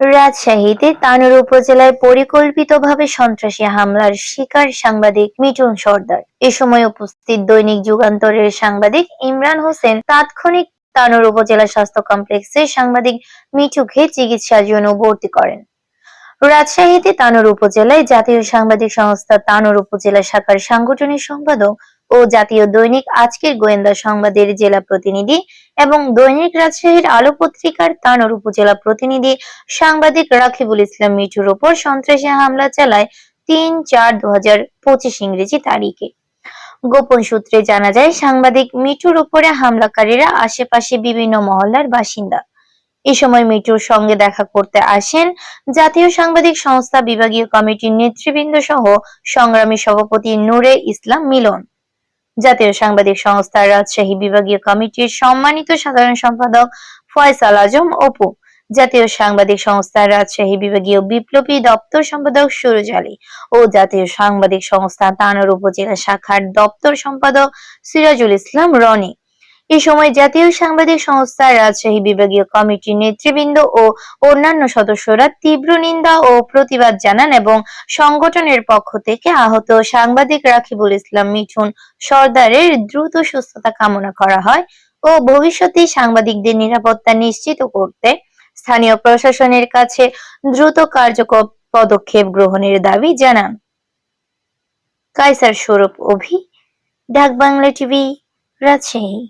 রাজশাহীতে তানোর উপজেলায় পরিকল্পিতভাবে সন্ত্রাসী হামলার শিকার সাংবাদিক মিঠুন সর্দার। এ সময় উপস্থিত দৈনিক যুগান্তরের সাংবাদিক ইমরান হোসেন তাৎক্ষণিক তানোর উপজেলা স্বাস্থ্য কমপ্লেক্সে সাংবাদিক মিঠুকে চিকিৎসার জন্য ভর্তি করেন। রাজশাহীতে তানোর উপজেলায় জাতীয় সাংবাদিক সংস্থা তানোর উপজেলা শাখার সাংগঠনিক সম্পাদক ও জাতীয় দৈনিক আজকের গোয়েন্দা সংবাদের জেলা প্রতিনিধি এবং দৈনিক রাজশাহীর আলো পত্রিকার তানোর উপজেলা প্রতিনিধি সাংবাদিক রাকিবুল ইসলাম মিঠুর ওপর সন্ত্রাসী হামলা চালায় ৩-৪-২০২৫ ইংরেজি তারিখে। গোপন সূত্রে জানা যায়, সাংবাদিক মিঠুর উপরে হামলাকারীরা আশেপাশে বিভিন্ন মহল্লার বাসিন্দা। এ সময় মিঠুর সঙ্গে দেখা করতে আসেন জাতীয় সাংবাদিক সংস্থা বিভাগীয় কমিটির নেতৃবৃন্দ সহ সংগ্রামী সভাপতি নূরে ইসলাম মিলন, জাতীয় সাংবাদিক সংস্থার রাজশাহী বিভাগীয় কমিটির সম্মানিত সাধারণ সম্পাদক ফয়সাল আজম অপু, জাতীয় সাংবাদিক সংস্থার রাজশাহী বিভাগীয় বিপ্লবী দপ্তর সম্পাদক সুরজ আলী ও জাতীয় সাংবাদিক সংস্থা তানোর উপজেলা শাখার দপ্তর সম্পাদক সিরাজুল ইসলাম রনি। এ সময় জাতীয় সাংবাদিক সংস্থার রাজশাহী বিভাগীয় কমিটির নেতৃবৃন্দ ও অন্যান্য সদস্যরা তীব্র নিন্দা ও প্রতিবাদ জানান এবং সংগঠনের পক্ষ থেকে আহত সাংবাদিক রাকিবুল ইসলাম মিঠুন সর্দারের দ্রুত সুস্থতা কামনা করা হয় ও ভবিষ্যতে সাংবাদিকদের নিরাপত্তা নিশ্চিত করতে স্থানীয় প্রশাসনের কাছে দ্রুত কার্যকর পদক্ষেপ গ্রহণের দাবি জানান। কায়সার স্বরূপ অভি, ডাক বাংলা টিভি, রাজশাহী।